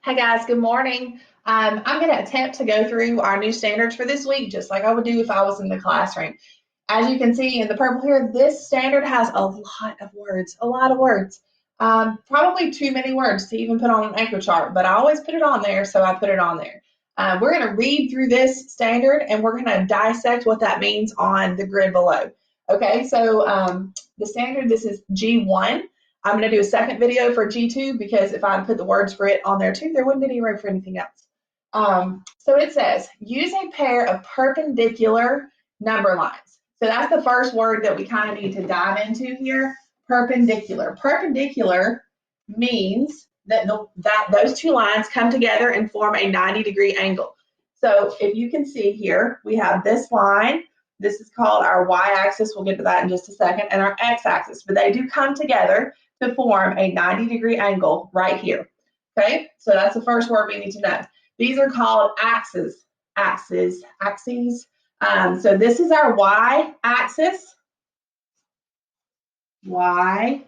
Hi guys, good morning. I'm going to attempt to go through our new standards for this week, just like I would do if I was in the classroom. As you can see in the purple here, this standard has a lot of words, probably too many words to even put on an anchor chart, but I always put it on there, so I put it on there. We're going to read through this standard and we're going to dissect what that means on the grid below. Okay, so the standard, this is G1. I'm going to do a second video for G2 because if I put the words for it on there too, there wouldn't be any room for anything else. So it says, use a pair of perpendicular number lines. So that's the first word that we kind of need to dive into here, perpendicular. Perpendicular means that those two lines come together and form a 90-degree angle. So if you can see here, we have this line. This is called our y-axis. We'll get to that in just a second, and our x-axis, but they do come together to form a 90-degree angle right here. Okay, so that's the first word we need to know. These are called axes. So this is our y-axis. Y-axis,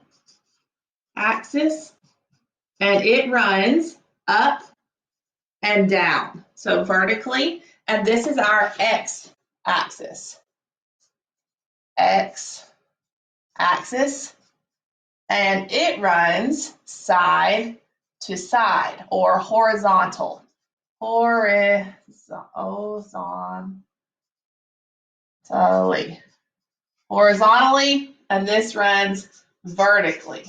and it runs up and down, so vertically. And this is our x-axis. X-axis. And it runs side to side or horizontal. Horizontally, and this runs vertically.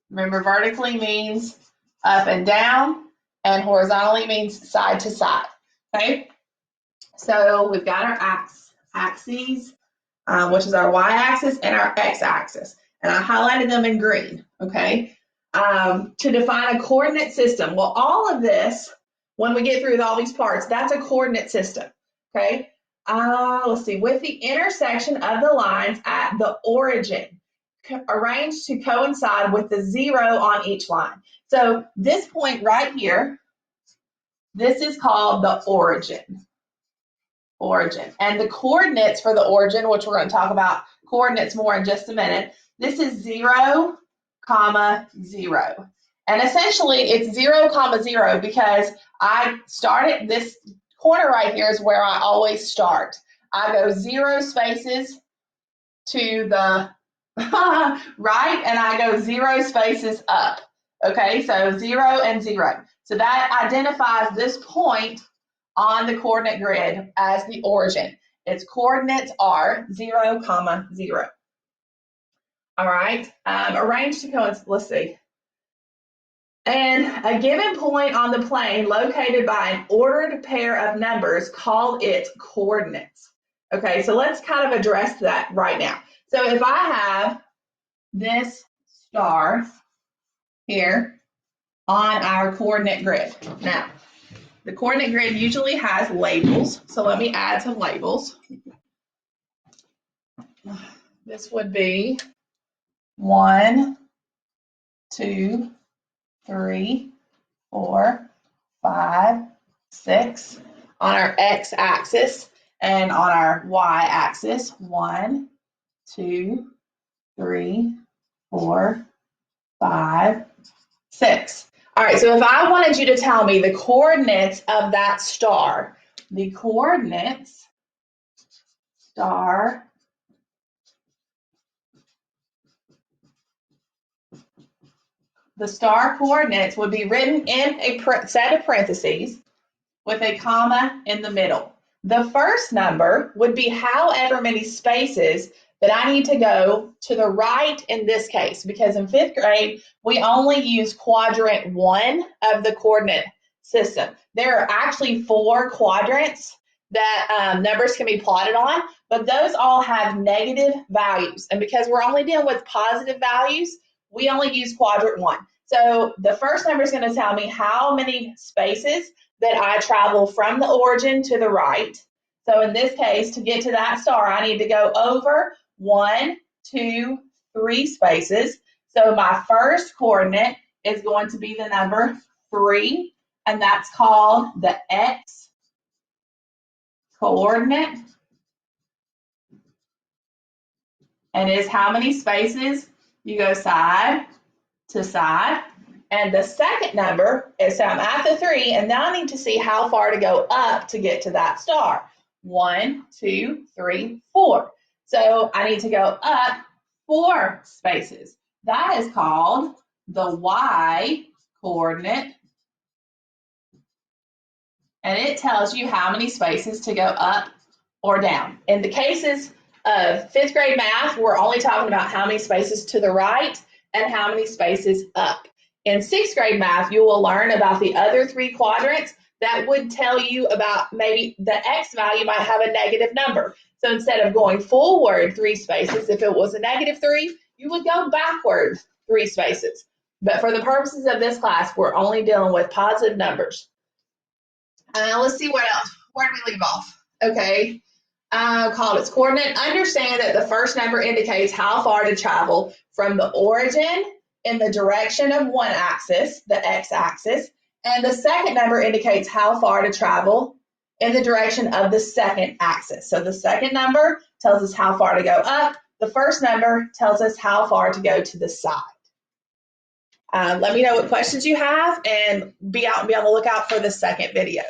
Remember, vertically means up and down, and horizontally means side to side. Okay? So we've got our axes, which is our y-axis and our x-axis. And I highlighted them in green, okay? To define a coordinate system. Well, all of this, when we get through with all these parts, that's a coordinate system, okay? Let's see, with the intersection of the lines at the origin, arranged to coincide with the 0 on each line. So this point right here, this is called the origin. And the coordinates for the origin, which we're going to talk about coordinates more in just a minute, this is 0, 0. And essentially it's 0, 0 because I started this corner right here is where I always start. I go 0 spaces to the right, and I go 0 spaces up. Okay, so 0 and 0. So that identifies this point on the coordinate grid as the origin. Its coordinates are 0, 0. All right, arranged to coincide, let's see. And a given point on the plane located by an ordered pair of numbers called its coordinates. Okay, so let's kind of address that right now. So if I have this star here on our coordinate grid. Now, the coordinate grid usually has labels, so let me add some labels. This would be 1, 2, 3, 4, 5, 6 on our x-axis, and on our y-axis, 1, 2, 3, 4, 5, 6. All right, so if I wanted you to tell me the coordinates of that star, the coordinates, star, the star coordinates would be written in a set of parentheses with a comma in the middle. The first number would be however many spaces that I need to go to the right in this case, because in 5th grade, we only use quadrant 1 of the coordinate system. There are actually 4 quadrants that numbers can be plotted on, but those all have negative values. And because we're only dealing with positive values, we only use quadrant 1. So the first number is going to tell me how many spaces that I travel from the origin to the right. So in this case, to get to that star, I need to go over 1, 2, 3 spaces. So my first coordinate is going to be the number 3, and that's called the x coordinate. And is how many spaces you go side to side. And the second number is, so I'm at the 3, and now I need to see how far to go up to get to that star. 1, 2, 3, 4. So I need to go up 4 spaces. That is called the y coordinate. And it tells you how many spaces to go up or down. In the cases of 5th grade math, we're only talking about how many spaces to the right and how many spaces up. In 6th grade math, you will learn about the other 3 quadrants that would tell you about maybe the x value might have a negative number. So instead of going forward 3 spaces, if it was a -3, you would go backward 3 spaces. But for the purposes of this class, we're only dealing with positive numbers. Let's see what else. Where did we leave off? Okay. Called its coordinate. Understand that the first number indicates how far to travel from the origin in the direction of one axis, the x-axis, and the second number indicates how far to travel in the direction of the second axis. So the second number tells us how far to go up. The first number tells us how far to go to the side. Let me know what questions you have, and be on the lookout for the second video.